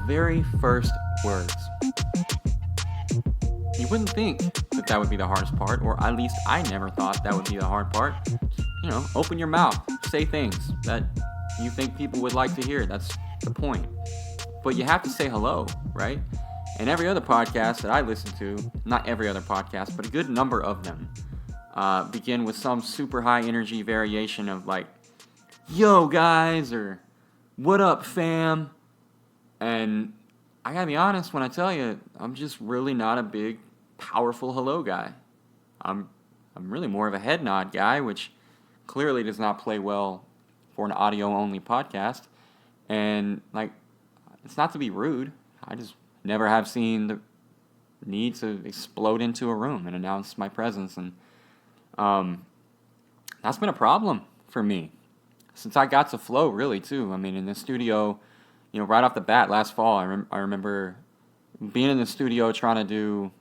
very first words. You wouldn't think that would be the hardest part, or at least I never thought that would be the hard part. Open your mouth, say things that you think people would like to hear. That's the point. But you have to say hello, right? And every other podcast that I listen to, not every other podcast, but a good number of them, begin with some super high energy variation of like, yo guys, or what up fam? And I gotta be honest when I tell you, I'm just really not a big, powerful hello guy. I'm really more of a head nod guy, which clearly does not play well for an audio-only podcast. And, it's not to be rude. I just never have seen the need to explode into a room and announce my presence. And that's been a problem for me since I got to Flow, really, too. I mean, in the studio, right off the bat last fall, I remember being in the studio trying to do,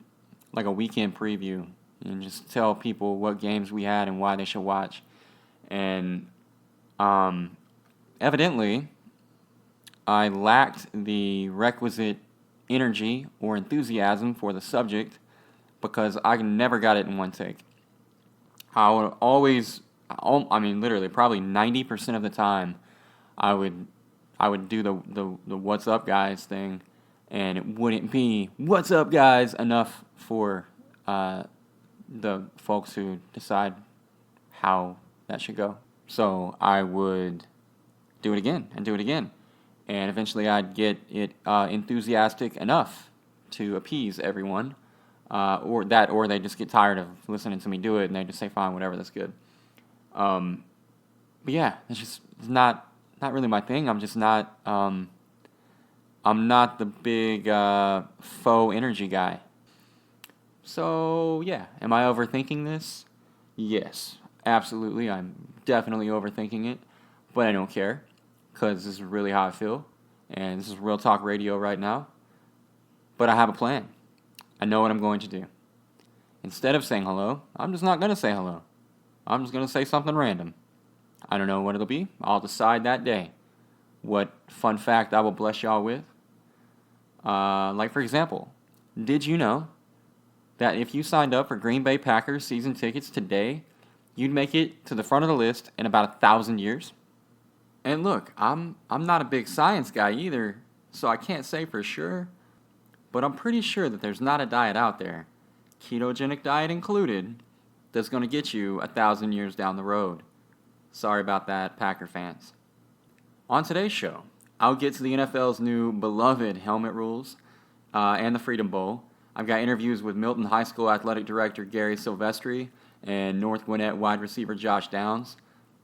a weekend preview and just tell people what games we had and why they should watch. And evidently, I lacked the requisite energy or enthusiasm for the subject because I never got it in one take. I would always, literally, probably 90% of the time, I would do the what's up guys thing, and it wouldn't be what's up guys enough for the folks who decide how that should go. So I would do it again and do it again. And eventually I'd get it enthusiastic enough to appease everyone, or they just get tired of listening to me do it and they just say, fine, whatever, that's good. But yeah, it's not really my thing. I'm just not, I'm not the big faux energy guy. So yeah, am I overthinking this? Yes, absolutely. I'm definitely overthinking it, but I don't care. Because this is really how I feel, and this is Real Talk Radio right now. But I have a plan. I know what I'm going to do. Instead of saying hello, I'm just not going to say hello. I'm just going to say something random. I don't know what it'll be. I'll decide that day what fun fact I will bless y'all with. For example, did you know that if you signed up for Green Bay Packers season tickets today, you'd make it to the front of the list in about 1,000 years? And look, I'm not a big science guy either, so I can't say for sure, but I'm pretty sure that there's not a diet out there, ketogenic diet included, that's going to get you 1,000 years down the road. Sorry about that, Packer fans. On today's show, I'll get to the NFL's new beloved helmet rules and the Freedom Bowl. I've got interviews with Milton High School Athletic Director Gary Sylvestri and North Gwinnett wide receiver Josh Downs,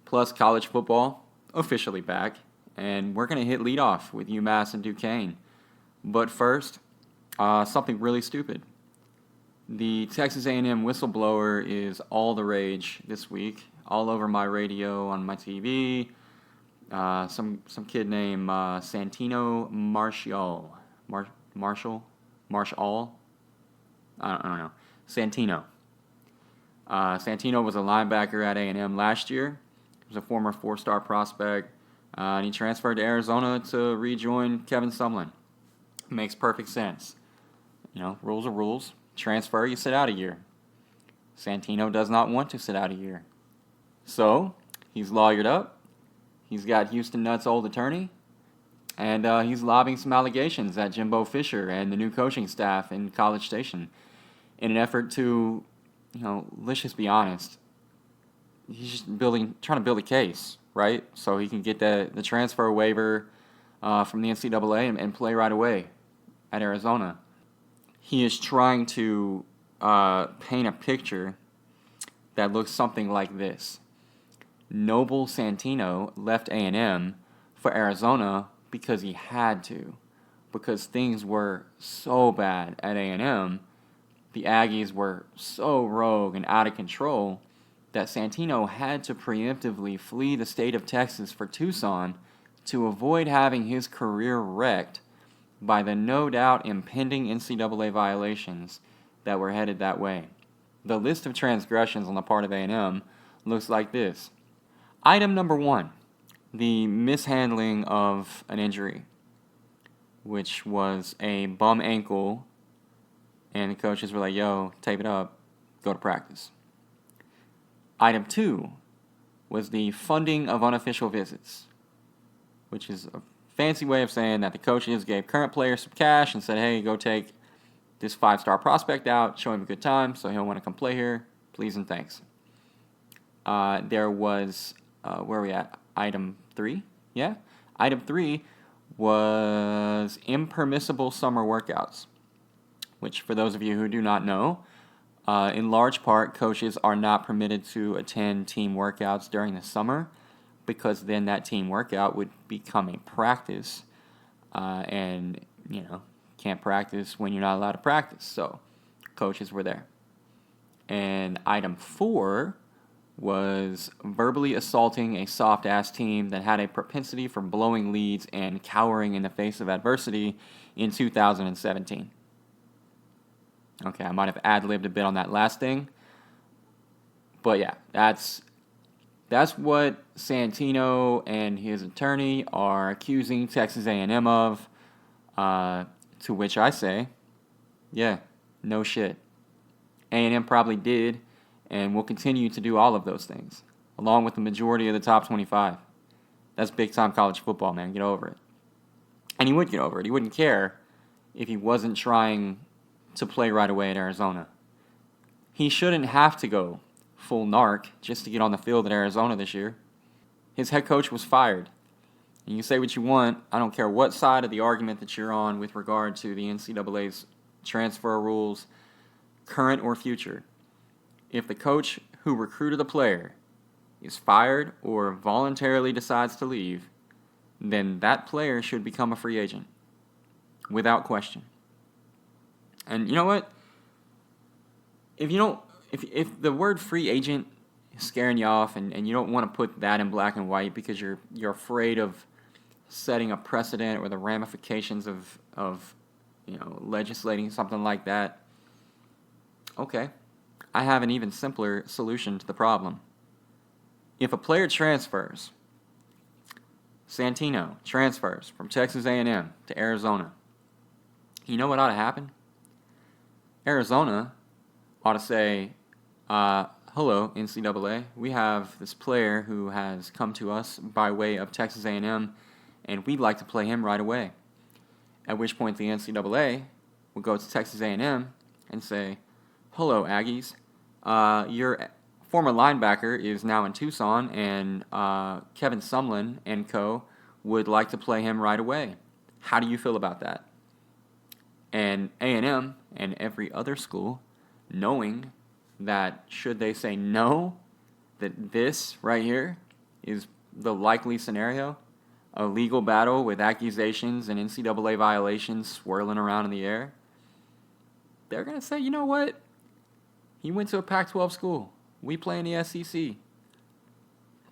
plus college football officially back, and we're going to hit leadoff with UMass and Duquesne. But first, something really stupid. The Texas A&M whistleblower is all the rage this week, all over my radio, on my TV. Some kid named Santino Marshall. I don't know. Santino. Santino was a linebacker at A&M last year. He was a former 4-star prospect, and he transferred to Arizona to rejoin Kevin Sumlin. Makes perfect sense. Rules are rules. Transfer, you sit out a year. Santino does not want to sit out a year. So, he's lawyered up. He's got Houston Nutt's old attorney, and he's lobbing some allegations at Jimbo Fisher and the new coaching staff in College Station in an effort to, let's just be honest, he's just trying to build a case, right? So he can get the transfer waiver from the NCAA and play right away at Arizona. He is trying to paint a picture that looks something like this. Noble Santino left A&M for Arizona because he had to, because things were so bad at A&M. The Aggies were so rogue and out of control that Santino had to preemptively flee the state of Texas for Tucson to avoid having his career wrecked by the no doubt impending NCAA violations that were headed that way. The list of transgressions on the part of A&M looks like this. Item number 1, the mishandling of an injury. which was a bum ankle, and the coaches were like, yo, tape it up, go to practice. Item 2 was the funding of unofficial visits, which is a fancy way of saying that the coaches gave current players some cash and said, hey, go take this 5-star prospect out, show him a good time, so he'll want to come play here, please and thanks. There was, where are we at? Item 3? Yeah? Item 3 was impermissible summer workouts, which for those of you who do not know, in large part, coaches are not permitted to attend team workouts during the summer because then that team workout would become a practice, and, can't practice when you're not allowed to practice. So coaches were there. And item 4 was verbally assaulting a soft-ass team that had a propensity for blowing leads and cowering in the face of adversity in 2017. Okay, I might have ad-libbed a bit on that last thing. But yeah, that's what Santino and his attorney are accusing Texas A&M of, to which I say, yeah, no shit. A&M probably did and will continue to do all of those things, along with the majority of the top 25. That's big-time college football, man. Get over it. And he would get over it. He wouldn't care if he wasn't trying to play right away at Arizona. He shouldn't have to go full narc just to get on the field at Arizona this year. His head coach was fired. And you say what you want. I don't care what side of the argument that you're on with regard to the NCAA's transfer rules, current or future. If the coach who recruited the player is fired or voluntarily decides to leave, then that player should become a free agent, without question. And you know what? If the word free agent is scaring you off and you don't want to put that in black and white because you're afraid of setting a precedent or the ramifications of legislating something like that, okay. I have an even simpler solution to the problem. If a player transfers, Santino transfers from Texas A&M to Arizona, you know what ought to happen? Arizona ought to say, hello, NCAA, we have this player who has come to us by way of Texas A&M, and we'd like to play him right away. At which point the NCAA would go to Texas A&M and say, hello, Aggies, your former linebacker is now in Tucson, and Kevin Sumlin and co. would like to play him right away. How do you feel about that? And A&M and every other school, knowing that should they say no, that this right here is the likely scenario, a legal battle with accusations and NCAA violations swirling around in the air, they're going to say, you know what? He went to a Pac-12 school. We play in the SEC.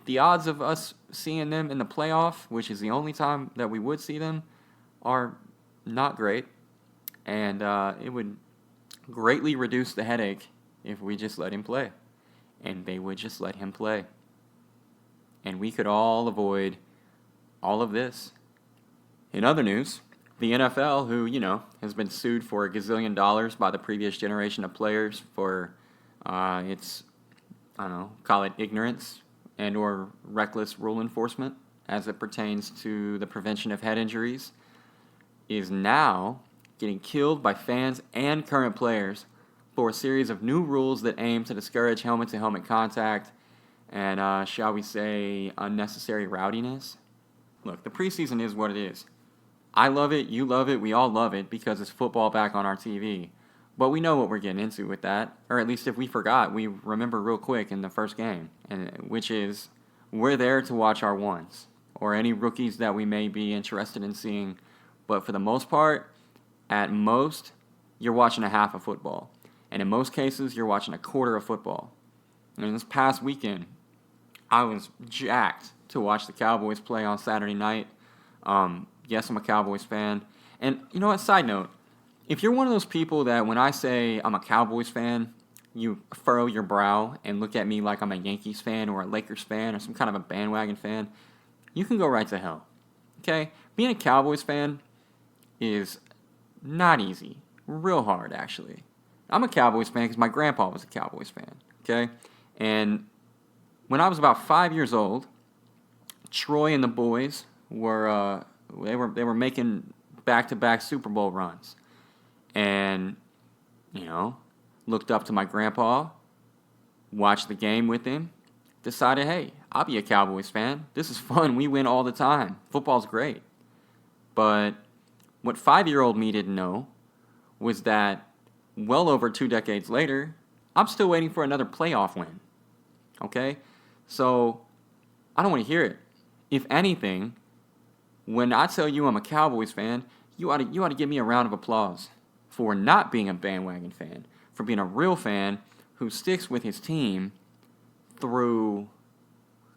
The odds of us seeing them in the playoff, which is the only time that we would see them, are not great. And it would greatly reduce the headache if we just let him play. And they would just let him play. And we could all avoid all of this. In other news, the NFL, who, has been sued for $1 gazillion by the previous generation of players for its, call it ignorance and or reckless rule enforcement as it pertains to the prevention of head injuries, is now getting killed by fans and current players for a series of new rules that aim to discourage helmet-to-helmet contact and, shall we say, unnecessary rowdiness. Look, the preseason is what it is. I love it, you love it, we all love it because it's football back on our TV. But we know what we're getting into with that, or at least if we forgot, we remember real quick in the first game, and which is we're there to watch our ones, or any rookies that we may be interested in seeing. But for the most part, at most, you're watching a half of football. And in most cases, you're watching a quarter of football. And this past weekend, I was jacked to watch the Cowboys play on Saturday night. Yes, I'm a Cowboys fan. And you know what, side note, if you're one of those people that when I say I'm a Cowboys fan, you furrow your brow and look at me like I'm a Yankees fan or a Lakers fan or some kind of a bandwagon fan, you can go right to hell. Okay? Being a Cowboys fan is not easy. Real hard, actually. I'm a Cowboys fan because my grandpa was a Cowboys fan, okay? And when I was about 5 years old, Troy and the boys were they were making back-to-back Super Bowl runs. And, looked up to my grandpa, watched the game with him, decided, hey, I'll be a Cowboys fan. This is fun. We win all the time. Football's great. But what 5-year-old me didn't know was that well over 2 decades later, I'm still waiting for another playoff win. Okay? So, I don't want to hear it. If anything, when I tell you I'm a Cowboys fan, you ought to give me a round of applause for not being a bandwagon fan, for being a real fan who sticks with his team through,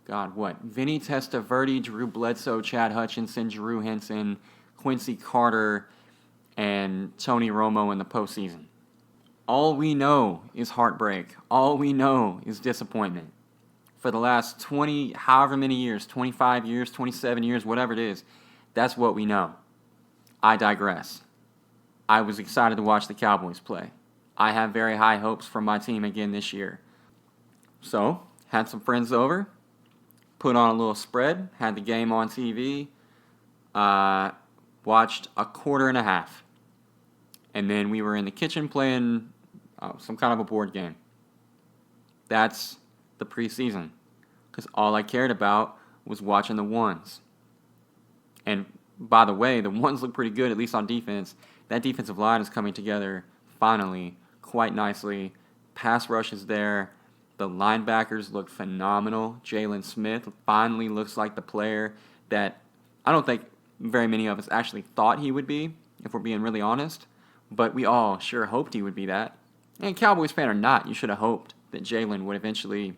Vinny Testaverde, Drew Bledsoe, Chad Hutchinson, Drew Henson, Quincy Carter, and Tony Romo in the postseason. All we know is heartbreak. All we know is disappointment. For the last 20, however many years, 25 years, 27 years, whatever it is, that's what we know. I digress. I was excited to watch the Cowboys play. I have very high hopes for my team again this year. So, had some friends over, put on a little spread, had the game on TV, watched a quarter and a half. And then we were in the kitchen playing some kind of a board game. That's the preseason. Because all I cared about was watching the ones. And by the way, the ones look pretty good, at least on defense. That defensive line is coming together finally quite nicely. Pass rush is there. The linebackers look phenomenal. Jalen Smith finally looks like the player that I don't think very many of us actually thought he would be, if we're being really honest. But we all sure hoped he would be that. And Cowboys fan or not, you should have hoped that Jalen would eventually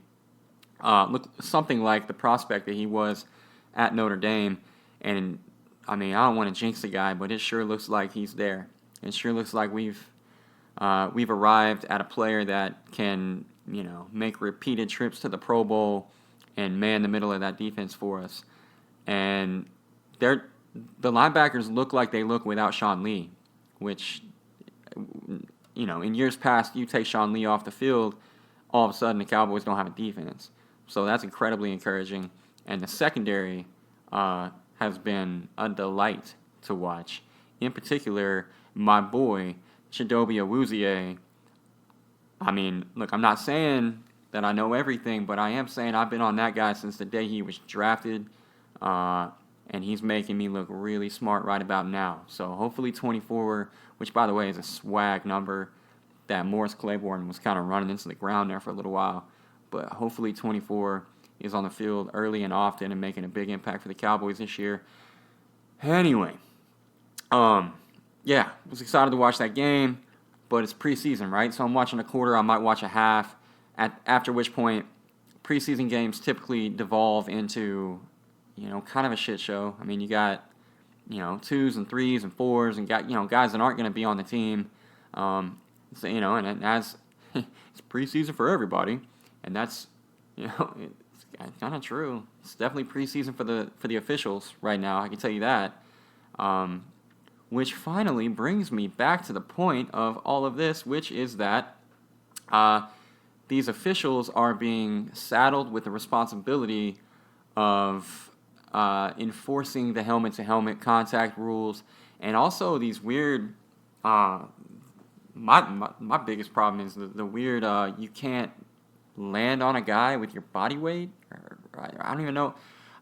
look something like the prospect that he was at Notre Dame. And, I don't want to jinx the guy, but it sure looks like he's there. It sure looks like we've arrived at a player that can, make repeated trips to the Pro Bowl and man the middle of that defense for us. And the linebackers look like they look without Sean Lee, which, in years past, you take Sean Lee off the field, all of a sudden the Cowboys don't have a defense. So that's incredibly encouraging. And the secondary has been a delight to watch. In particular, my boy, Chidobe Awuzie. Look, I'm not saying that I know everything, but I am saying I've been on that guy since the day he was drafted. And he's making me look really smart right about now. So hopefully 24, which by the way is a swag number that Morris Claiborne was kind of running into the ground there for a little while. But hopefully 24 is on the field early and often and making a big impact for the Cowboys this year. Anyway, was excited to watch that game, but it's preseason, right? So I'm watching a quarter, I might watch a half, after which point preseason games typically devolve into, kind of a shit show. You got, 2s and 3s and 4s and got, guys that aren't going to be on the team. And as it's preseason for everybody, and that's, it's kind of true. It's definitely preseason for the officials right now. I can tell you that. Which finally brings me back to the point of all of this, which is that these officials are being saddled with the responsibility of enforcing the helmet-to-helmet contact rules, and also these weird. My biggest problem is the weird. You can't land on a guy with your body weight. I don't even know.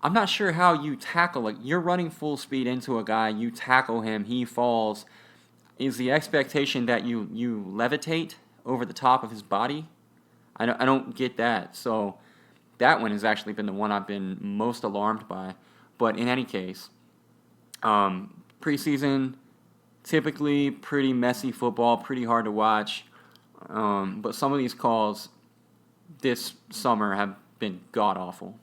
I'm not sure how you tackle. Like, you're running full speed into a guy, you tackle him, he falls. Is the expectation that you levitate over the top of his body? I don't get that. So that one has actually been the one I've been most alarmed by. But in any case, preseason, typically pretty messy football, pretty hard to watch. But some of these calls this summer have been god-awful.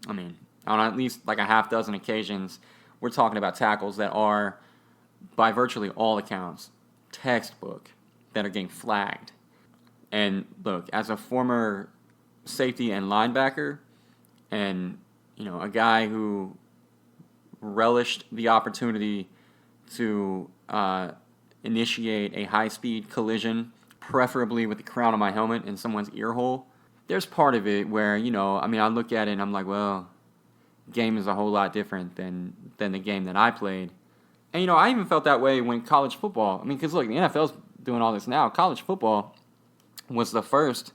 On at least like a half dozen occasions, we're talking about tackles that are, by virtually all accounts, textbook, that are getting flagged. And look, as a former safety and linebacker, and a guy who relished the opportunity to initiate a high-speed collision, preferably with the crown of my helmet in someone's ear hole. There's part of it where, I look at it and I'm like, well, the game is a whole lot different than the game that I played. And, I even felt that way when college football, because look, the NFL's doing all this now. College football was the first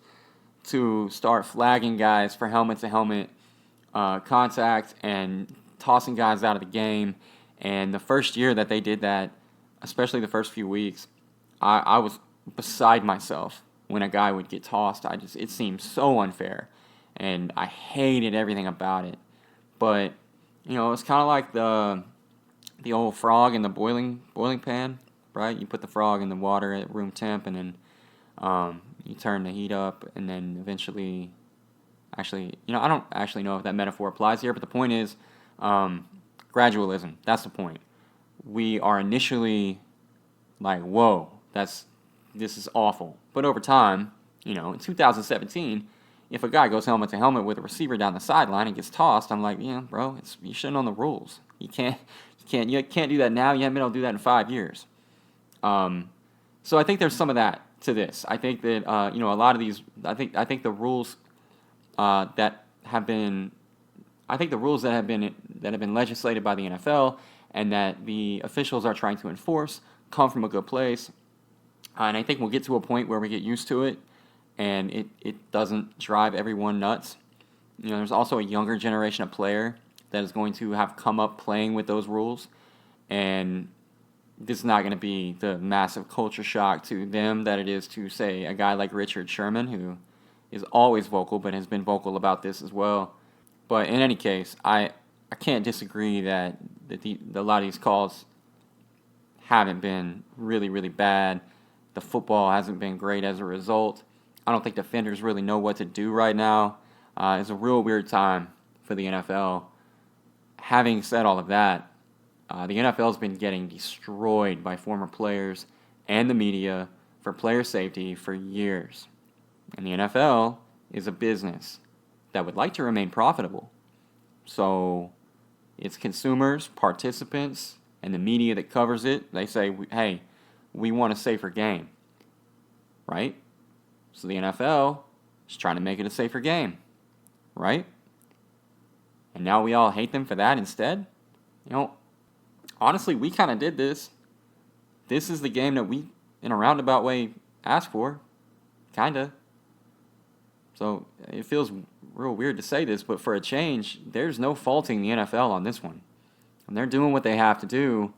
to start flagging guys for helmet-to-helmet contact and tossing guys out of the game. And the first year that they did that, especially the first few weeks, I was beside myself when a guy would get tossed. It seemed so unfair, and I hated everything about it. But it's kind of like the old frog in the boiling pan, right? You put the frog in the water at room temp, and then you turn the heat up, and then eventually, actually, I don't actually know if that metaphor applies here, but the point is, gradualism. That's the point. We are initially like, whoa, this is awful. But over time, in 2017, if a guy goes helmet to helmet with a receiver down the sideline and gets tossed, I'm like, yeah, bro, you should know the rules. You can't do that now. You haven't been able to do that in 5 years. So I think there's some of that to this. I think that a lot of these. I think the rules that have been legislated by the NFL and that the officials are trying to enforce come from a good place. And I think we'll get to a point where we get used to it and it doesn't drive everyone nuts. There's also a younger generation of player that is going to have come up playing with those rules, and this is not going to be the massive culture shock to them that it is to, say, a guy like Richard Sherman, who is always vocal but has been vocal about this as well. But in any case, I can't disagree that a lot of these calls haven't been really, really bad. The football hasn't been great as a result. I don't think defenders really know what to do right now. It's a real weird time for the NFL. Having said all of that, the NFL has been getting destroyed by former players and the media for player safety for years. And the NFL is a business that would like to remain profitable. So its consumers, participants, and the media that covers it, they say, hey, we want a safer game, right? So the NFL is trying to make it a safer game, right? And now we all hate them for that instead? Honestly, we kind of did this. This is the game that we, in a roundabout way, asked for. Kinda. So it feels real weird to say this, but for a change, there's no faulting the NFL on this one. And they're doing what they have to do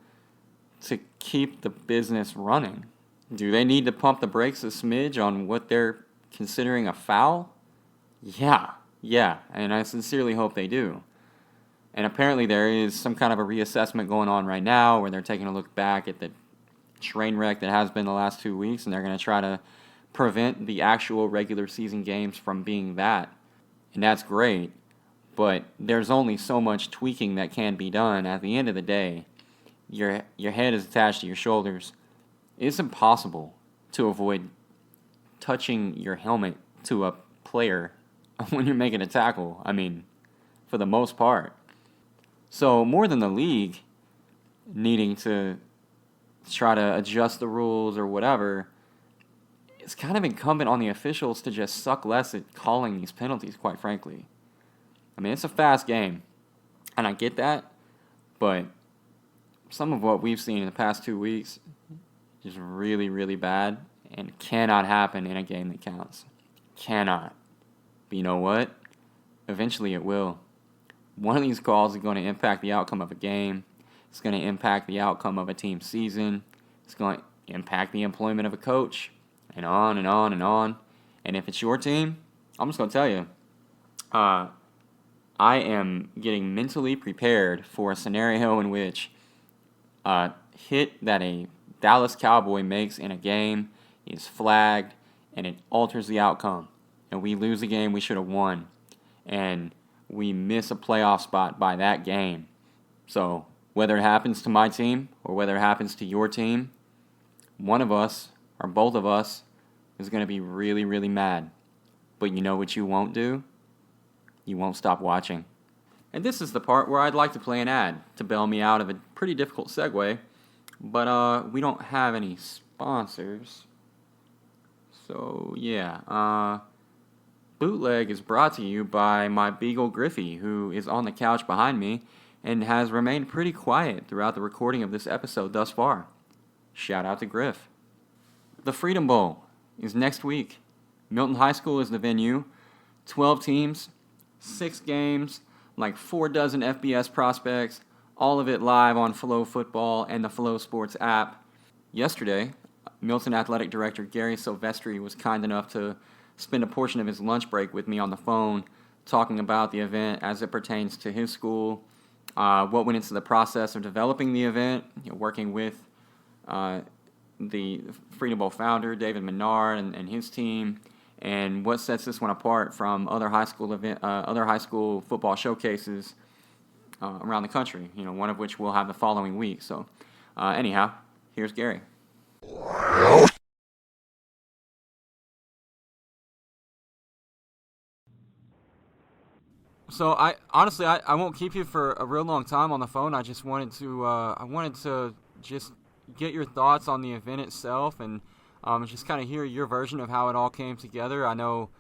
to keep the business running. Do they need to pump the brakes a smidge on what they're considering a foul? Yeah, and I sincerely hope they do. And apparently there is some kind of a reassessment going on right now where they're taking a look back at the train wreck that has been the last 2 weeks, and they're going to try to prevent the actual regular season games from being that. And that's great, but there's only so much tweaking that can be done. At the end of the day, your head is attached to your shoulders. It's impossible to avoid touching your helmet to a player when you're making a tackle. For the most part. So more than the league needing to try to adjust the rules or whatever, it's kind of incumbent on the officials to just suck less at calling these penalties, quite frankly. It's a fast game, and I get that, but some of what we've seen in the past 2 weeks is really, really bad and cannot happen in a game that counts. Cannot. But you know what? Eventually it will. One of these calls is going to impact the outcome of a game. It's going to impact the outcome of a team's season. It's going to impact the employment of a coach, and on and on and on. And if it's your team, I'm just going to tell you, I am getting mentally prepared for a scenario in which a hit that a Dallas Cowboy makes in a game is flagged, and it alters the outcome. And we lose a game we should have won. And we miss a playoff spot by that game. So whether it happens to my team or whether it happens to your team, one of us or both of us is going to be really, really mad. But you know what you won't do? You won't stop watching. And this is the part where I'd like to play an ad to bail me out of a pretty difficult segue. But we don't have any sponsors. So, yeah. Bootleg is brought to you by my beagle Griffey, who is on the couch behind me and has remained pretty quiet throughout the recording of this episode thus far. Shout out to Griff. The Freedom Bowl is next week. Milton High School is the venue. 12 teams, 6 games, like 4 dozen FBS prospects, all of it live on FloFootball and the Flo Sports app. Yesterday, Milton Athletic Director Gary Sylvestri was kind enough to spend a portion of his lunch break with me on the phone talking about the event as it pertains to his school, what went into the process of developing the event, working with the Freedom Bowl founder, David Menard, and his team, and what sets this one apart from other high school football showcases around the country, one of which we'll have the following week. So anyhow, here's Gary. So I honestly won't keep you for a real long time on the phone. I just wanted to just get your thoughts on the event itself and just kind of hear your version of how it all came together. I know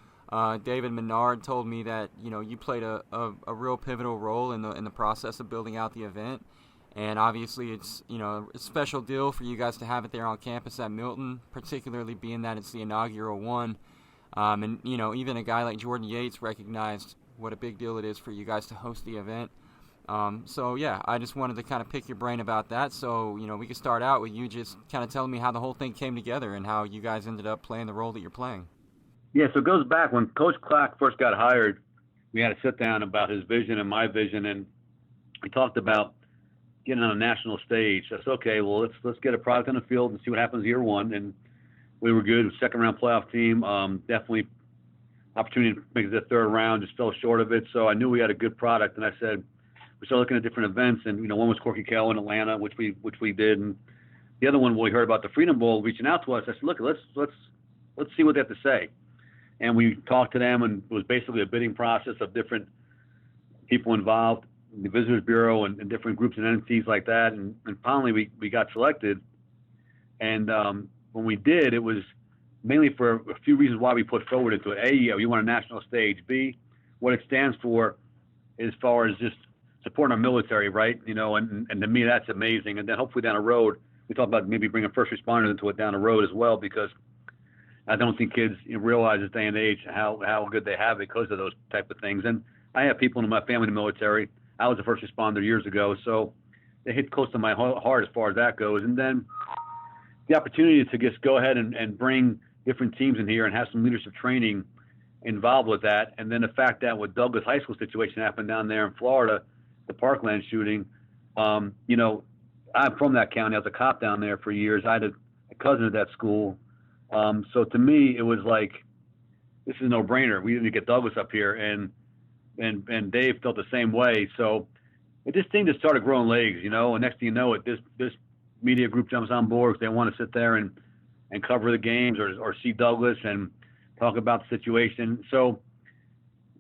David Menard told me that you played a real pivotal role in the process of building out the event, and obviously it's a special deal for you guys to have it there on campus at Milton, particularly being that it's the inaugural one, and even a guy like Jordan Yates recognized what a big deal it is for you guys to host the event. So yeah, I just wanted to kind of pick your brain about that. So we could start out with you just kind of telling me how the whole thing came together and how you guys ended up playing the role that you're playing. Yeah, so it goes back when Coach Clark first got hired. We had a sit down about his vision and my vision, and we talked about getting on a national stage. I said, okay, well let's get a product on the field and see what happens year one. And we were good. Second round playoff team. Definitely opportunity to make it to the third round. Just fell short of it. So I knew we had a good product, and I said, we started looking at different events, and one was Corky Kell in Atlanta, which we did, and the other one we heard about the Freedom Bowl reaching out to us. I said, look, let's see what they have to say, and we talked to them, and it was basically a bidding process of different people involved, the Visitors Bureau and different groups and entities like that, and finally we got selected, and when we did, it was mainly for a few reasons why we put forward into it. A, you want a national stage. B, what it stands for as far as just supporting our military, right? And to me, that's amazing. And then hopefully down the road, we talk about maybe bringing first responders into it down the road as well, because I don't think kids realize this day and age how good they have it because of those type of things. And I have people in my family in the military. I was a first responder years ago, so it hit close to my heart as far as that goes. And then the opportunity to just go ahead and bring different teams in here and have some leadership training involved with that. And then the fact that with Douglas High School situation happened down there in Florida, the Parkland shooting, I'm from that county. I was a cop down there for years. I had a cousin at that school. So to me, it was like, this is a no-brainer. We need to get Douglas up here, and Dave felt the same way. So this thing just started growing legs, and next thing you know it, this media group jumps on board because they want to sit there and cover the games or see Douglas and talk about the situation. So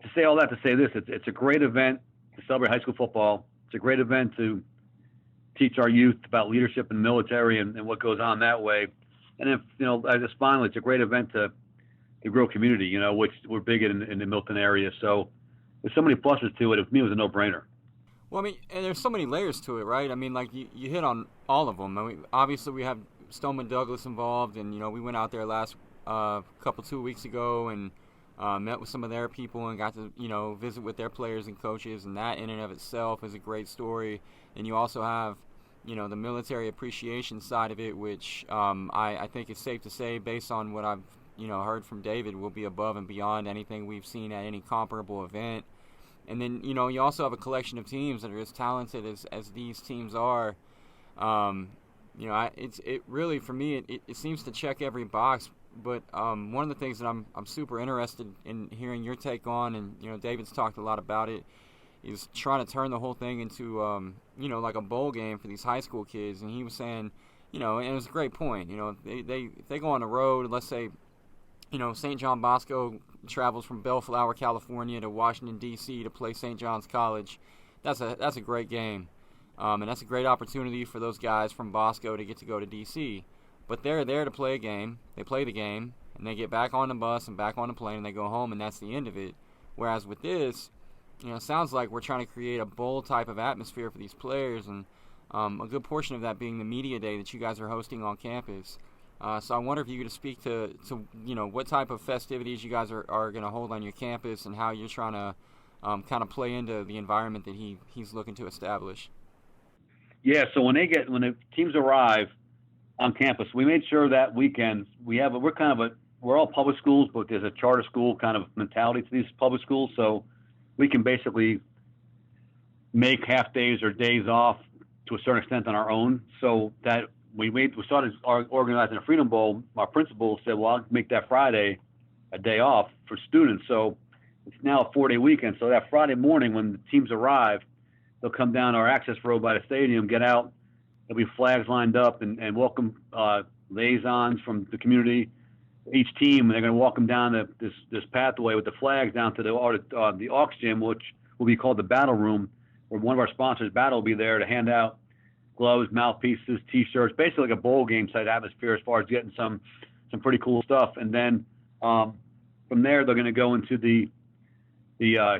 to say all that, to say this, it's a great event to celebrate high school football. It's a great event to teach our youth about leadership in the military and what goes on that way. And if, just finally, it's a great event to grow community, which we're big in the Milton area. So there's so many pluses to it. For me, it was a no-brainer. Well, and there's so many layers to it, right? Like you hit on all of them. Obviously we have Stoneman Douglas involved, and we went out there last 2 weeks ago and met with some of their people and got to visit with their players and coaches, and that in and of itself is a great story. And you also have the military appreciation side of it, which I think it's safe to say, based on what I've heard from David, will be above and beyond anything we've seen at any comparable event. And then you also have a collection of teams that are as talented as these teams are. It really, for me, it seems to check every box. But one of the things that I'm super interested in hearing your take on, and David's talked a lot about it, is trying to turn the whole thing into like a bowl game for these high school kids. And he was saying, and it was a great point. If they go on the road, let's say, St. John Bosco travels from Bellflower, California to Washington D.C. to play St. John's College. That's a great game. And that's a great opportunity for those guys from Bosco to get to go to D.C. But they're there to play a game. They play the game, and they get back on the bus and back on the plane, and they go home, and that's the end of it. Whereas with this, it sounds like we're trying to create a bowl type of atmosphere for these players, and a good portion of that being the media day that you guys are hosting on campus. So I wonder if you could speak to what type of festivities you guys are going to hold on your campus and how you're trying to kind of play into the environment that he's looking to establish. Yeah, so when the teams arrive on campus, we made sure that weekend we're all public schools, but there's a charter school kind of mentality to these public schools, so we can basically make half days or days off to a certain extent on our own. So that we started organizing a Freedom Bowl. Our principal said, well, I'll make that Friday a day off for students. So it's now a 4-day weekend. So that Friday morning when the teams arrive, they'll come down our access road by the stadium, get out. There'll be flags lined up and welcome liaisons from the community. Each team, they're going to walk them down this pathway with the flags down to the aux gym, which will be called the Battle Room, where one of our sponsors, Battle, will be there to hand out gloves, mouthpieces, T-shirts, basically like a bowl game type atmosphere as far as getting some pretty cool stuff. And then from there, they're going to go into the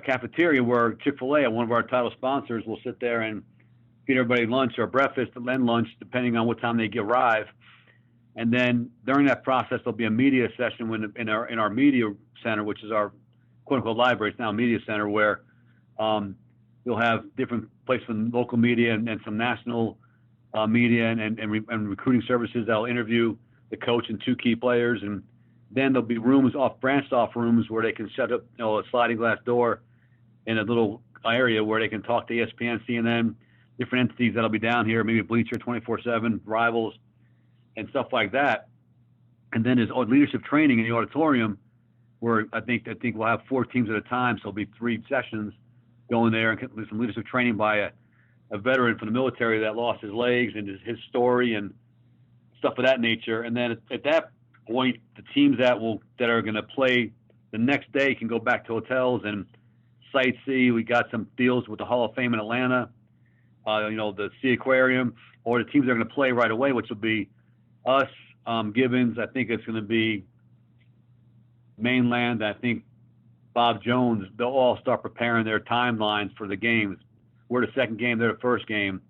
cafeteria where Chick-fil-A, one of our title sponsors, will sit there and feed everybody lunch or breakfast and then lunch, depending on what time they arrive. And then during that process, there'll be a media session in our media center, which is our quote-unquote library. It's now a media center where you'll have different places from local media and some national media and recruiting services that'll interview the coach and 2 key players. And then there'll be branched off rooms where they can set up a sliding glass door in a little area where they can talk to ESPN, CNN, different entities that'll be down here, maybe Bleacher 24/7, Rivals, and stuff like that. And then there's leadership training in the auditorium where I think we'll have 4 teams at a time. So it'll be 3 sessions going there and some leadership training by a veteran from the military that lost his legs and his story and stuff of that nature. And then at that point, the teams that are going to play the next day can go back to hotels and sightsee. We got some deals with the Hall of Fame in Atlanta, the Sea Aquarium, or the teams that are going to play right away, which will be us, Gibbons. I think it's going to be Mainland. I think Bob Jones. They'll all start preparing their timelines for the games. We're the second game, they're the first game.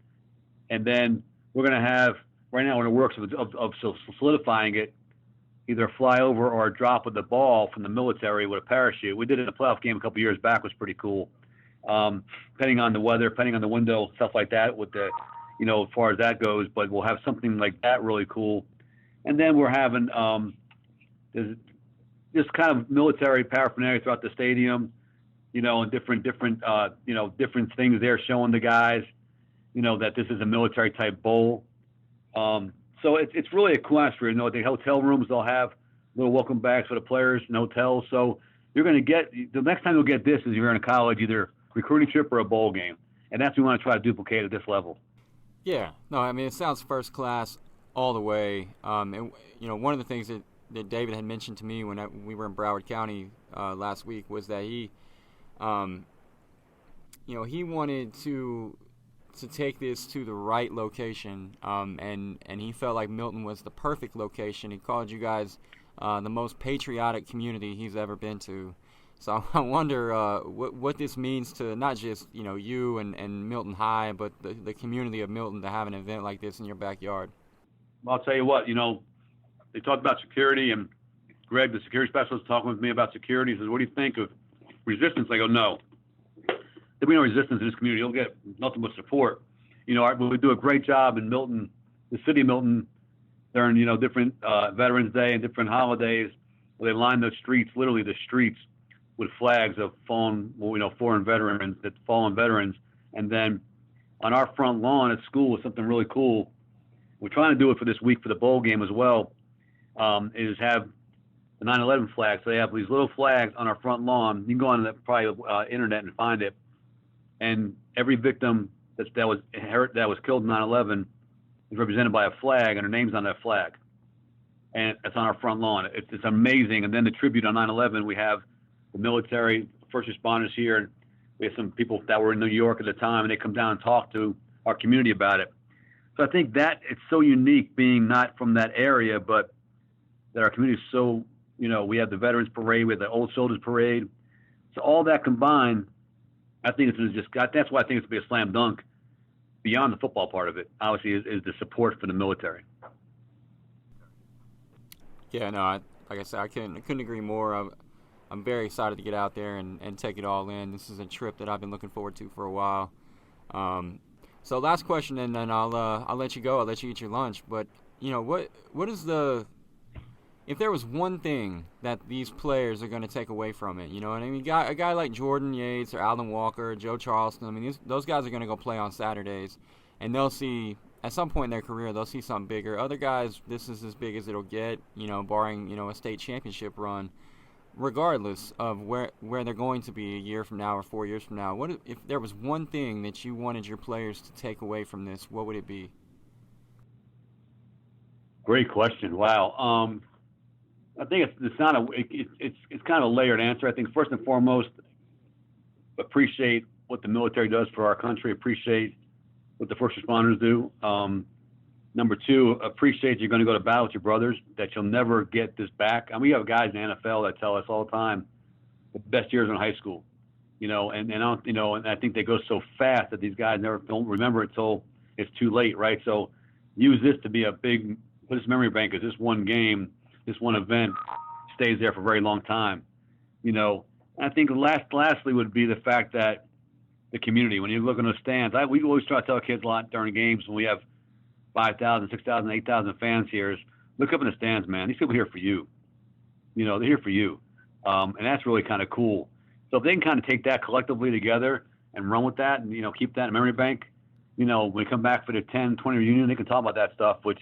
And then we're going to have, right now we're in the works of solidifying it, either a flyover or a drop of the ball from the military with a parachute. We did it in a playoff game a couple years back, was pretty cool. Depending on the weather, depending on the window, stuff like that with the, as far as that goes, but we'll have something like that really cool. And then we're having there's just kind of military paraphernalia throughout the stadium, and different things there showing the guys, that this is a military type bowl. So it's really a cool atmosphere. The hotel rooms, they'll have little welcome bags for the players and hotels. So you're going to get, the next time you'll get this is you're in a college, either recruiting trip or a bowl game. And that's what we want to try to duplicate at this level. Yeah, no, I mean, it sounds first class all the way. And, one of the things that David had mentioned to me when we were in Broward County last week was that he wanted to take this to the right location, and he felt like Milton was the perfect location. He called you guys the most patriotic community he's ever been to. So I wonder what this means to not just you and Milton High, but the community of Milton to have an event like this in your backyard. Well, I'll tell you what, they talked about security, and Greg, the security specialist, talking with me about security. He says, "What do you think of resistance?" I go, "No. There'll be no resistance in this community. You'll get nothing but support." We do a great job in Milton, the city of Milton, during different Veterans Day and different holidays, where they line the streets, literally the streets, with flags of fallen veterans. And then on our front lawn at school is something really cool. We're trying to do it for this week for the bowl game as well. Is have the 9/11 flag. So they have these little flags on our front lawn. You can go on the internet and find it. And every victim that was killed in 9/11 is represented by a flag, and her name's on that flag. And it's on our front lawn. It's amazing. And then the tribute on 9/11, we have the military, first responders here, and we have some people that were in New York at the time, and they come down and talk to our community about it. So I think that it's so unique being not from that area, but that our community is so, we have the Veterans Parade, we have the Old Soldiers Parade. So all that combined, I think that's why I think it's going to be a slam dunk beyond the football part of it, obviously, is the support for the military. Yeah, no, like I said, I couldn't agree more. I'm very excited to get out there and take it all in. This is a trip that I've been looking forward to for a while. So last question, and then I'll let you go. I'll let you eat your lunch. But what is if there was one thing that these players are going to take away from it, you know what I mean? A guy like Jordan Yates or Alan Walker, Joe Charleston, I mean, those guys are going to go play on Saturdays, and they'll see, at some point in their career, they'll see something bigger. Other guys, this is as big as it'll get, barring, a state championship run, regardless of where they're going to be a year from now or 4 years from now. What if there was one thing that you wanted your players to take away from this, what would it be? Great question. Wow. I think it's kind of a layered answer. I think first and foremost, appreciate what the military does for our country. Appreciate what the first responders do. Number two, appreciate you're going to go to battle with your brothers. That you'll never get this back. And we have guys in the NFL that tell us all the time the best years in high school. And I think they go so fast that these guys don't remember it until it's too late, right? So use this to be put this memory bank as this one game. This one event stays there for a very long time. I think lastly would be the fact that the community, when you look in the stands, we always try to tell kids a lot during games when we have 5,000, 6,000, 8,000 fans here is look up in the stands, man. These people are here for you. They're here for you. And that's really kind of cool. So if they can kind of take that collectively together and run with that and, keep that in memory bank, when we come back for the 10, 20 reunion, they can talk about that stuff, which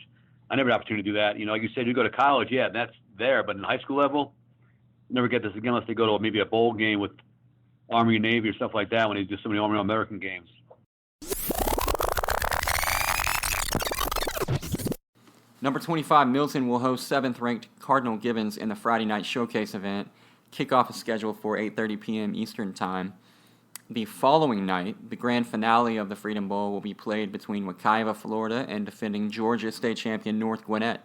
I never had the opportunity to do that. Like you said, you go to college, yeah, that's there. But in high school level, you never get this again unless they go to maybe a bowl game with Army and Navy or stuff like that when they do so many All-American games. Number 25, Milton will host 7th-ranked Cardinal Gibbons in the Friday night showcase event. Kickoff is scheduled for 8:30 p.m. Eastern Time. The following night, the grand finale of the Freedom Bowl will be played between Wekiva, Florida, and defending Georgia state champion North Gwinnett.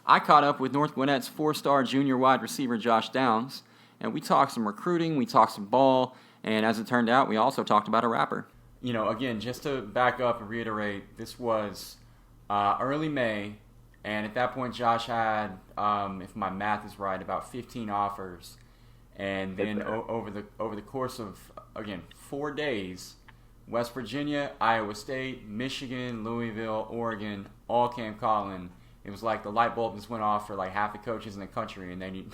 I caught up with North Gwinnett's 4-star junior wide receiver Josh Downs, and we talked some recruiting, we talked some ball, and as it turned out, we also talked about a rapper. Again, just to back up and reiterate, this was early May, and at that point, Josh had, if my math is right, about 15 offers. And then over the course of, again, 4 days, West Virginia, Iowa State, Michigan, Louisville, Oregon, all came calling. It was like the light bulb just went off for like half the coaches in the country, and it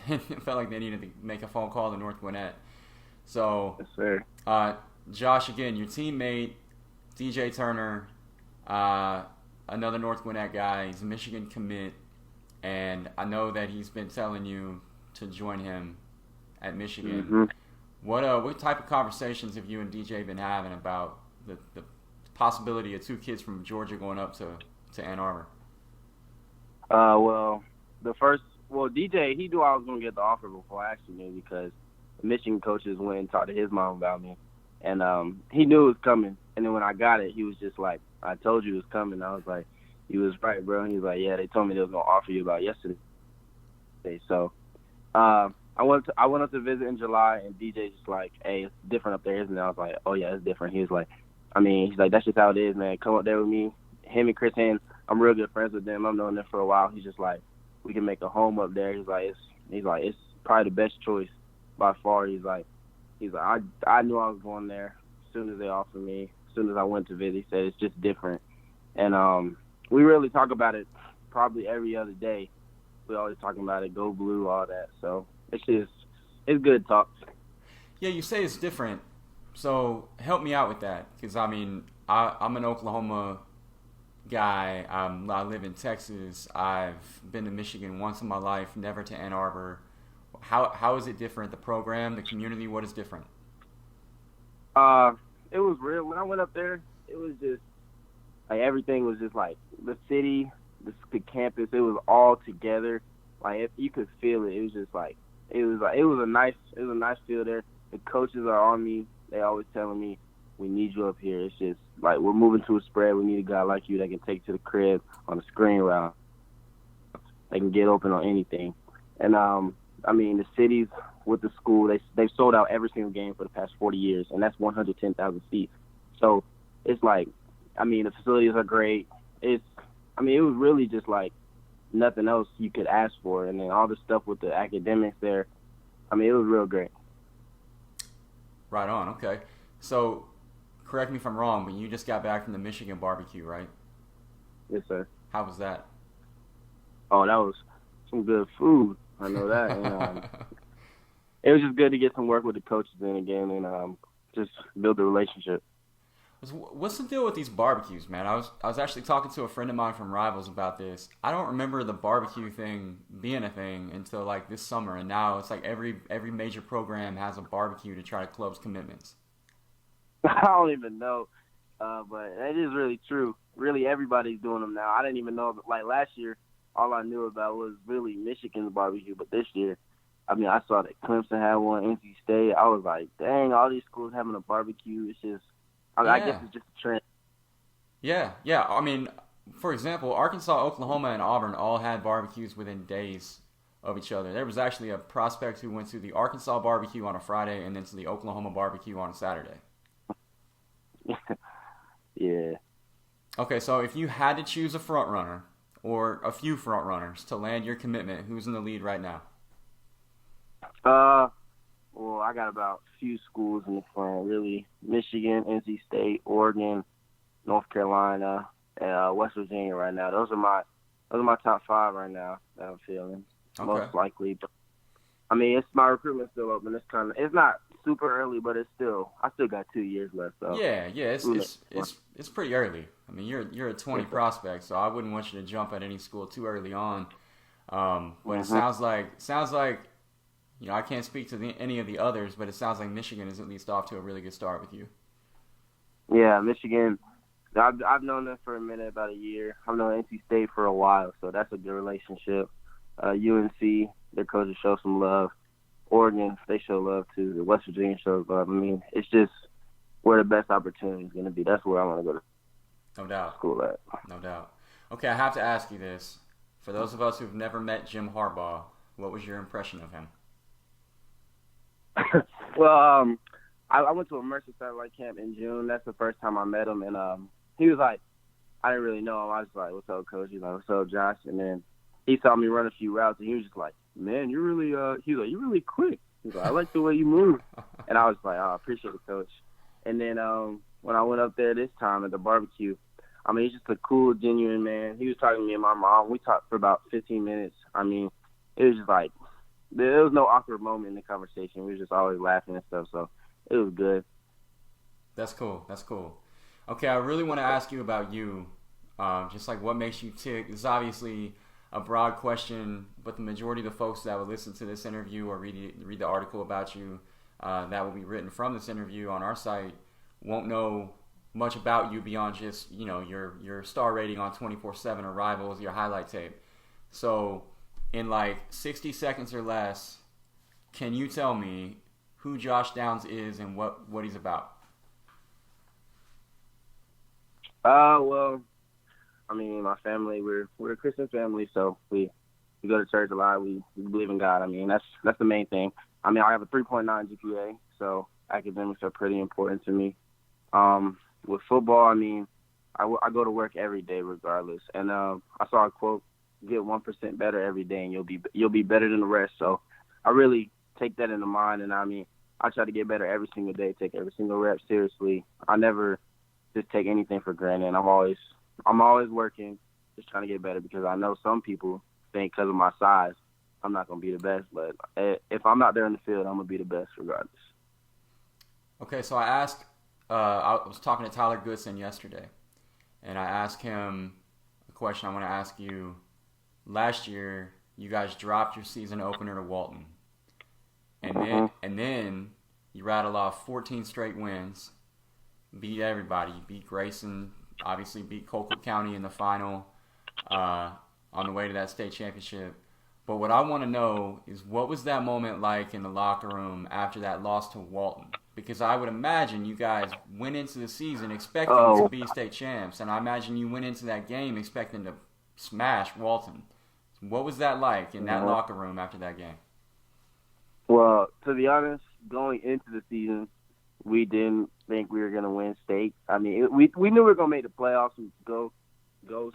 felt like they needed to make a phone call to North Gwinnett. So, yes, sir. Josh, again, your teammate, DJ Turner, another North Gwinnett guy, he's a Michigan commit, and I know that he's been telling you to join him at Michigan. Mm-hmm. What type of conversations have you and DJ been having about the possibility of 2 kids from Georgia going up to Ann Arbor? DJ, he knew I was going to get the offer before I actually knew because the Michigan coaches went and talked to his mom about me. And he knew it was coming. And then when I got it, he was just like, I told you it was coming. I was like, he was right, bro. And he was like, yeah, they told me they was going to offer you about yesterday. So I went up to visit in July, and DJ's just like, hey, it's different up there, isn't it? I was like, oh, yeah, it's different. He's like, that's just how it is, man. Come up there with me. Him and Chris Haynes, I'm real good friends with them. I've known them for a while. He's just like, we can make a home up there. He's like, it's probably the best choice by far. He's like, I knew I was going there as soon as they offered me, as soon as I went to visit. He said it's just different. And we really talk about it probably every other day. We always talking about it, go blue, all that. So it's good talk. Yeah, you say it's different. So help me out with that, because I'm an Oklahoma guy. I live in Texas. I've been to Michigan once in my life, never to Ann Arbor. How is it different? The program, the community, what is different? It was real. When I went up there, it was just like everything was just like the city, the campus. It was all together. Like you could feel it. It was just like it was a nice feel there. The coaches are on me. They always telling me, We need you up here. It's just like we're moving to a spread. We need a guy like you that can take to the crib on a screen route. They can get open on anything. And I mean, the cities with the school, they've sold out every single game for the past 40 years, and that's 110,000 seats. So it's like, I mean, the facilities are great. It was really just like nothing else you could ask for. And then all the stuff with the academics there, I mean, it was real great. Right on. Okay. So, correct me if I'm wrong, but you just got back from the Michigan barbecue, right? Yes, sir. How was that? Oh, that was some good food. I know that. And it was just good to get some work with the coaches in again and just build a relationship. What's the deal with these barbecues, man? I was actually talking to a friend of mine from Rivals about this. I don't remember the barbecue thing being a thing until like this summer, and now it's like every major program has a barbecue to try to close commitments. I don't even know, but it is really true. Really, everybody's doing them now. I didn't even know. Like last year, all I knew about was really Michigan's barbecue, but this year, I mean, I saw that Clemson had one, NC State. I was like, dang, all these schools having a barbecue. It's just. I guess it's just a trend. Yeah. I mean, for example, Arkansas, Oklahoma, and Auburn all had barbecues within days of each other. There was actually a prospect who went to the Arkansas barbecue on a Friday and then to the Oklahoma barbecue on a Saturday. Yeah. Okay, so if you had to choose a front runner or a few front runners to land your commitment, who's in the lead right now? Well, I got about a few schools in the front, really. Michigan, NC State, Oregon, North Carolina, and West Virginia right now. Those are my top 5 right now that I'm feeling most likely. But, I mean, it's my recruitment's still open. It's not super early, but I still got 2 years left. So. Yeah, it's pretty early. I mean, you're a 20 prospect, so I wouldn't want you to jump at any school too early on. But it sounds like. You know, I can't speak to any of the others, but it sounds like Michigan is at least off to a really good start with you. Yeah, Michigan. I've known them for a minute, about a year. I've known NC State for a while, so that's a good relationship. UNC, their coaches show some love. Oregon, they show love too. The West Virginia shows love. I mean, it's just where the best opportunity is going to be. That's where I want to go to school at. No doubt. Okay, I have to ask you this. For those of us who've never met Jim Harbaugh, what was your impression of him? Well, I went to a Mercer satellite camp in June. That's the first time I met him, and he was like, I didn't really know him. I was like, "What's up, coach?" He's like, "What's up, Josh?" And then he saw me run a few routes, and he was just like, "Man, you're really he's like, "You're really quick." He's like, "I like the way you move," and I was like, "Oh, I appreciate it, coach." And then when I went up there this time at the barbecue, I mean, he's just a cool, genuine man. He was talking to me and my mom. We talked for about 15 minutes. I mean, it was just like. There was no awkward moment in the conversation. We were just always laughing and stuff, so it was good. That's cool. Okay, I really want to ask you about you, just like what makes you tick. It's obviously a broad question, but the majority of the folks that will listen to this interview or read the article about you that will be written from this interview on our site won't know much about you beyond just, you know, your star rating on 24/7 or Rivals, your highlight tape. So in like 60 seconds or less, can you tell me who Josh Downs is and what he's about? Well, I mean, my family, we're a Christian family, so we go to church a lot. We believe in God. I mean, that's the main thing. I mean, I have a 3.9 GPA, so academics are pretty important to me. With football, I mean, I go to work every day regardless. And I saw a quote, get 1% better every day and you'll be better than the rest. So I really take that into mind. And I mean, I try to get better every single day, take every single rep seriously. I never just take anything for granted. I'm always working, just trying to get better because I know some people think because of my size, I'm not going to be the best. But if I'm out there in the field, I'm going to be the best regardless. Okay, so I was talking to Tyler Goodson yesterday, and I asked him a question I want to ask you. Last year, you guys dropped your season opener to Walton, and then you rattled off 14 straight wins, beat everybody. You beat Grayson, obviously beat Colquitt County in the final on the way to that state championship. But what I want to know is what was that moment like in the locker room after that loss to Walton? because I would imagine you guys went into the season expecting to be state champs, and I imagine you went into that game expecting to smash Walton. What was that like in that locker room after that game? Well, to be honest, going into the season, we didn't think we were going to win state. I mean, we knew we were going to make the playoffs and go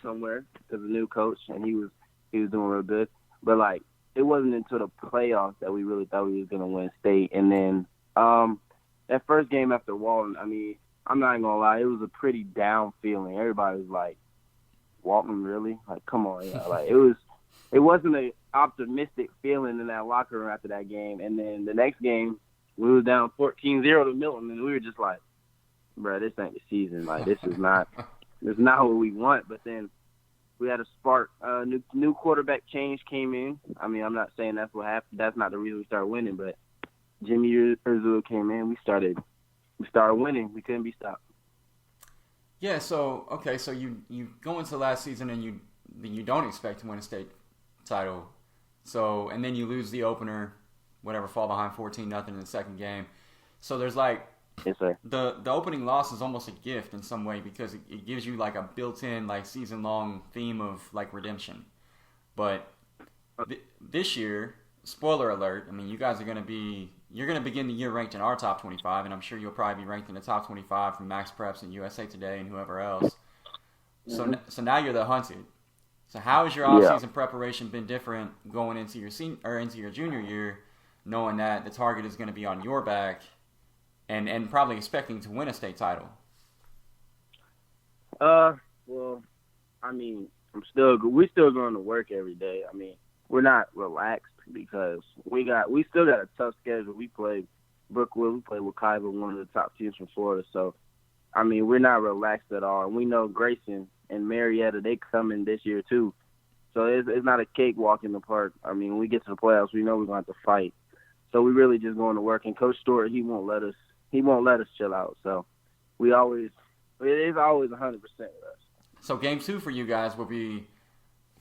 somewhere because the new coach, and he was doing real good. But, like, it wasn't until the playoffs that we really thought we was going to win state. And then that first game after Walton, I mean, I'm not even going to lie, it was a pretty down feeling. Everybody was like, Walton, really? Like, come on. Yeah. Like, it wasn't an optimistic feeling in that locker room after that game. And then the next game, we were down 14-0 to Milton, and we were just like, bro, this ain't the season. Like, this is not what we want. But then we had a spark. New quarterback change came in. I mean, I'm not saying that's what happened. That's not the reason we started winning. But Jimmy Urzula came in. We started winning. We couldn't be stopped. Yeah. So okay. So you go into last season and you don't expect to win a state title. So and then you lose the opener. Whatever, fall behind 14-0 in the second game. So there's like, yes, sir. The opening loss is almost a gift in some way because it gives you like a built-in like season-long theme of like redemption. But this year, spoiler alert, I mean you're going to begin the year ranked in our top 25, and I'm sure you'll probably be ranked in the top 25 from Max Preps and USA Today and whoever else. So now you're the hunted. So how has your off-season preparation been different going into your into your junior year? Knowing that the target is going to be on your back and probably expecting to win a state title? Well, I mean, we're still going to work every day. I mean, we're not relaxed because we still got a tough schedule. We play Brookwood, we play Wekiva, one of the top teams from Florida. So, I mean, we're not relaxed at all. And we know Grayson and Marietta, they coming this year too. So it's not a cakewalk in the park. I mean, when we get to the playoffs, we know we're going to have to fight. So we really just going to work. And Coach Stewart, he won't let us chill out. So it is always 100% with us. So game 2 for you guys will be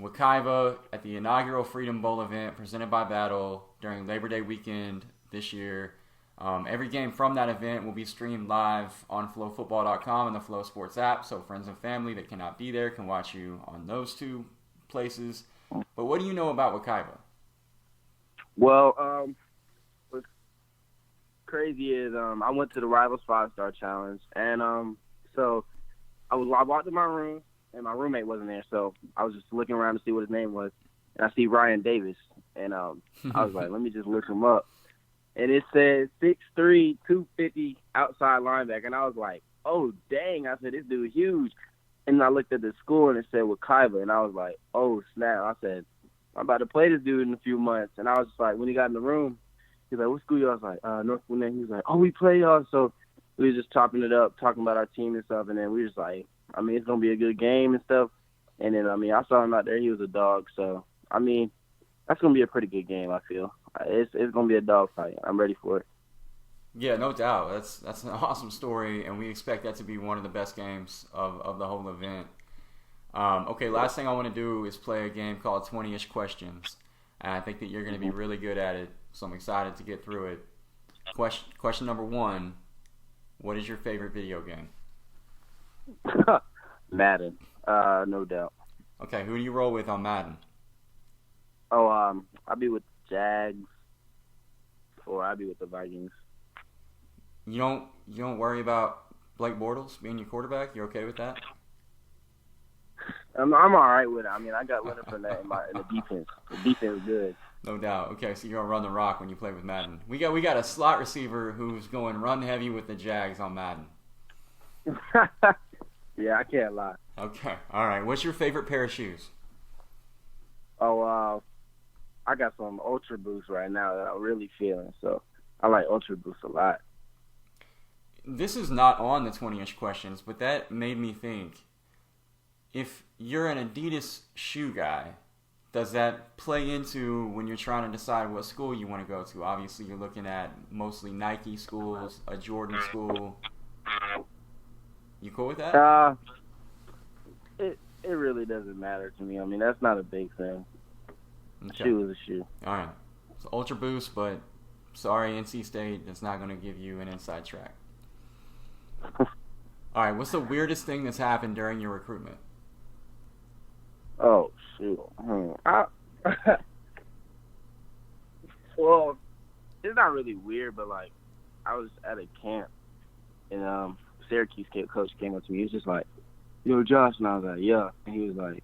Wekiva at the inaugural Freedom Bowl event presented by Battle during Labor Day weekend this year. Every game from that event will be streamed live on FloFootball.com and the Flo Sports app. So friends and family that cannot be there can watch you on those two places. But what do you know about Wekiva? Well, what's crazy is I went to the Rivals 5-Star Challenge, and so I walked in my room, and my roommate wasn't there, so I was just looking around to see what his name was, and I see Ryan Davis, and I was like, let me just look him up, and it said 6'3", 250 outside linebacker, and I was like, oh dang! I said, this dude is huge, and I looked at the school and it said Wekiva, and I was like, oh snap! I said, I'm about to play this dude in a few months. And I was just like, when he got in the room, he was like, what school you? I was like, North Gwinnett. He was like, oh, we play y'all. So we were just chopping it up, talking about our team and stuff. And then we were just like, I mean, it's going to be a good game and stuff. And then, I mean, I saw him out there. He was a dog. So, I mean, that's going to be a pretty good game, I feel. It's going to be a dog fight. I'm ready for it. Yeah, no doubt. That's an awesome story, and we expect that to be one of the best games of the whole event. Okay, last thing I want to do is play a game called 20-ish Questions, and I think that you're going to be really good at it, so I'm excited to get through it. Question number 1, what is your favorite video game? Madden, no doubt. Okay, who do you roll with on Madden? Oh, I'll be with Jags, or I'll be with the Vikings. You don't worry about Blake Bortles being your quarterback? You're okay with that? I'm all right with it. I mean, I got Leonard Fournette in the defense. The defense is good. No doubt. Okay, so you're gonna run the rock when you play with Madden. We got a slot receiver who's going run heavy with the Jags on Madden. Yeah, I can't lie. Okay, all right. What's your favorite pair of shoes? Oh, I got some Ultra Boost right now that I'm really feeling. So I like Ultra Boost a lot. This is not on the 20-inch questions, but that made me think. If you're an Adidas shoe guy, does that play into when you're trying to decide what school you want to go to? Obviously, you're looking at mostly Nike schools, a Jordan school. You cool with that? It really doesn't matter to me. I mean, that's not a big thing. Okay. Shoe is a shoe. All right. So Ultra Boost, but Sorry, NC State. That's not going to give you an inside track. All right, what's the weirdest thing that's happened during your recruitment? Oh, shoot. Well, it's not really weird, but, like, I was at a camp, and Syracuse coach came up to me. He was just like, "Yo, Josh," and I was like, "Yeah." And he was like,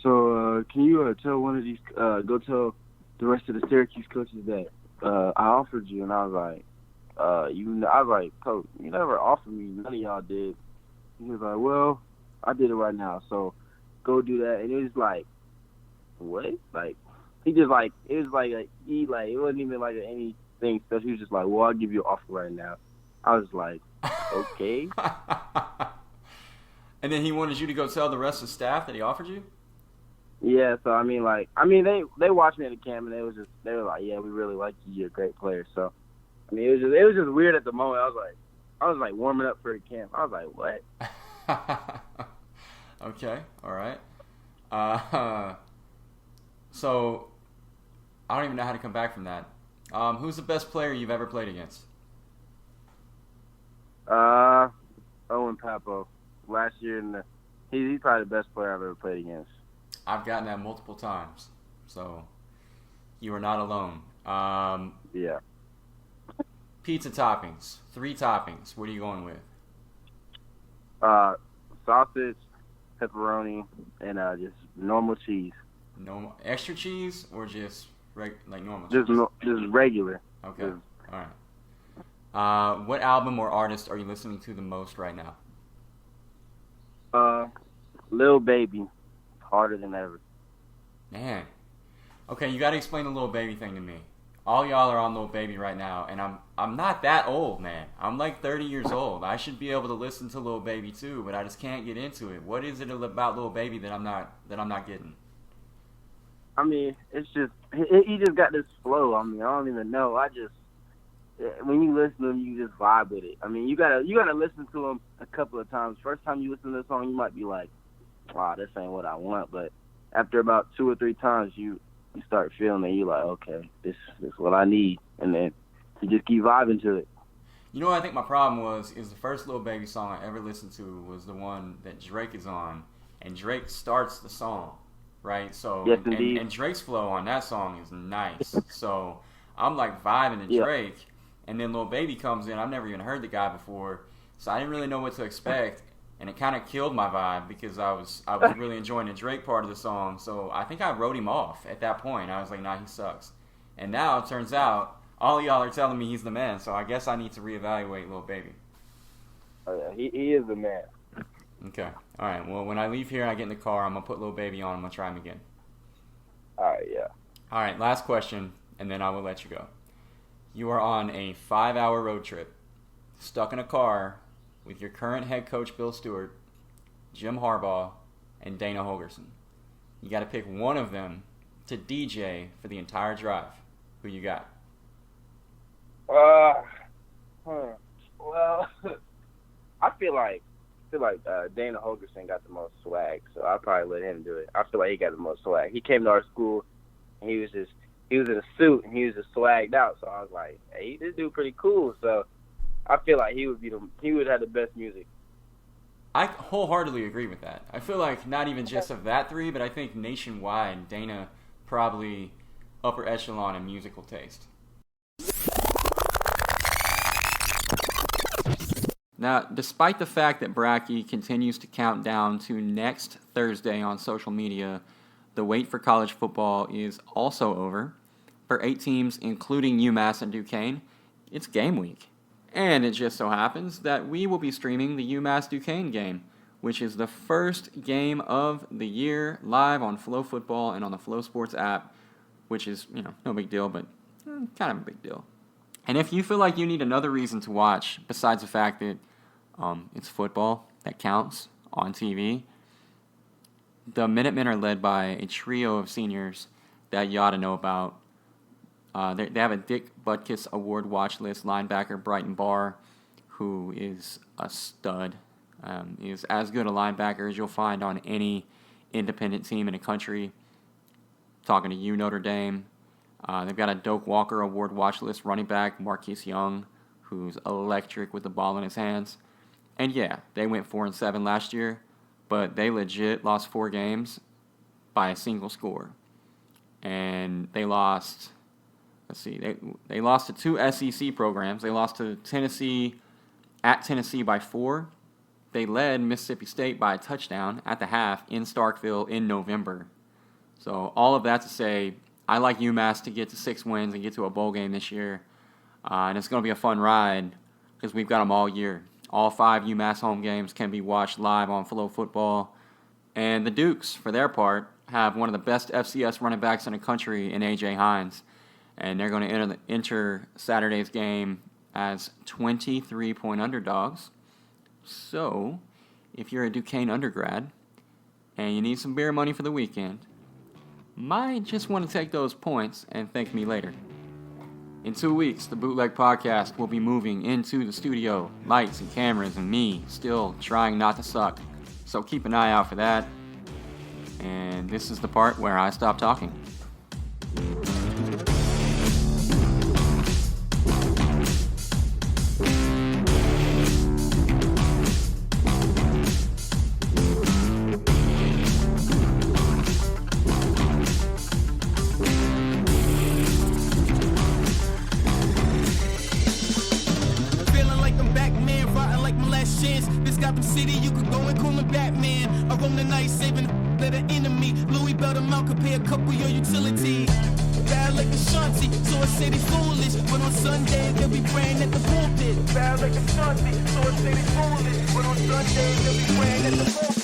so can you tell one of these, go tell the rest of the Syracuse coaches that I offered you?" And I was like, I was like, "Coach, you never offered me. None of y'all did." And he was like, "Well, I did it right now, so go do that." And it was like, what? Like, he just like, it was like it wasn't even like anything. So he was just like, "Well, I'll give you an offer right now." I was like, okay. And then he wanted you to go tell the rest of the staff that he offered you? Yeah, so they watched me at the camp, and they were like, "Yeah, we really like you. You're a great player." So it was just weird at the moment. I was like warming up for the camp. I was like, what? Okay, all right. So I don't even know how to come back from that. Who's the best player you've ever played against? Owen Papo. Last year, he's probably the best player I've ever played against. I've gotten that multiple times, so you are not alone. Yeah. Pizza toppings, 3 toppings. What are you going with? Sausage, pepperoni, and just normal cheese. No extra cheese or just like normal? Just regular. Okay, all right. What album or artist are you listening to the most right now? Lil Baby, Harder Than Ever. Man. Okay, you got to explain the Lil Baby thing to me. All y'all are on Lil Baby right now, and I'm not that old, man. I'm like 30 years old. I should be able to listen to Lil Baby too, but I just can't get into it. What is it about Lil Baby that I'm not getting? I mean, it's just he just got this flow. I mean, I don't even know. When you listen to him, you just vibe with it. I mean, you gotta listen to him a couple of times. First time you listen to the song, you might be like, "Wow, this ain't what I want." But after about 2 or 3 times, you start feeling it. You're like, "Okay, this is what I need," and then you just keep vibing to it. You know what I think my problem is the first Lil Baby song I ever listened to was the one that Drake is on, and Drake starts the song, right? So yes, indeed. And Drake's flow on that song is nice. So I'm like vibing to Drake, and then Lil Baby comes in. I've never even heard the guy before, so I didn't really know what to expect, and it kind of killed my vibe because I was really enjoying the Drake part of the song. So I think I wrote him off at that point. I was like, nah, he sucks. And now it turns out all of y'all are telling me he's the man, so I guess I need to reevaluate Lil Baby. Oh, yeah, he is the man. Okay. All right. Well, when I leave here and I get in the car, I'm going to put Lil Baby on. I'm going to try him again. All right, yeah. All right, last question, and then I will let you go. You are on a 5-hour road trip, stuck in a car with your current head coach, Bill Stewart, Jim Harbaugh, and Dana Holgerson. You got to pick one of them to DJ for the entire drive. Who you got? Well, I feel like Dana Holgerson got the most swag, so I'll probably let him do it. I feel like he got the most swag. He came to our school, and he was in a suit, and he was just swagged out. So I was like, hey, this dude pretty cool. So I feel like he would have the best music. I wholeheartedly agree with that. I feel like not even just of that 3, but I think nationwide, Dana probably upper echelon in musical taste. Now, despite the fact that Bracky continues to count down to next Thursday on social media, the wait for college football is also over. For 8 teams, including UMass and Duquesne, it's game week. And it just so happens that we will be streaming the UMass-Duquesne game, which is the first game of the year live on FloFootball and on the FloSports app, which is, no big deal, but kind of a big deal. And if you feel like you need another reason to watch, besides the fact that it's football that counts on TV, the Minutemen are led by a trio of seniors that you ought to know about. They have a Dick Butkus Award watch list linebacker, Brighton Barr, who is a stud. Is as good a linebacker as you'll find on any independent team in the country. Talking to you, Notre Dame. They've got a Doak Walker Award watch list running back, Marquise Young, who's electric with the ball in his hands. And yeah, they went 4-7 last year, but they legit lost 4 games by a single score. And they lost, they lost to 2 SEC programs. They lost to Tennessee at Tennessee by 4. They led Mississippi State by a touchdown at the half in Starkville in November. So all of that to say, I like UMass to get to 6 wins and get to a bowl game this year. And it's going to be a fun ride because we've got them all year. All 5 UMass home games can be watched live on FloFootball. And the Dukes, for their part, have one of the best FCS running backs in the country in A.J. Hines. And they're going to enter Saturday's game as 23-point underdogs. So, if you're a Duquesne undergrad and you need some beer money for the weekend, might just want to take those points and thank me later. In 2 weeks, the Bootleg Podcast will be moving into the studio, lights and cameras, and me still trying not to suck. So keep an eye out for that. And this is the part where I stop talking. City, you could go and call him Batman. I roam the night, saving the enemy. Louis belt him out, compare a couple of your utilities. Bad like Ashanti, so I say they foolish. But on Sunday, they'll be praying at the pulpit. Bad like Ashanti, so I say they foolish. But on Sunday, they'll be praying at the pulpit.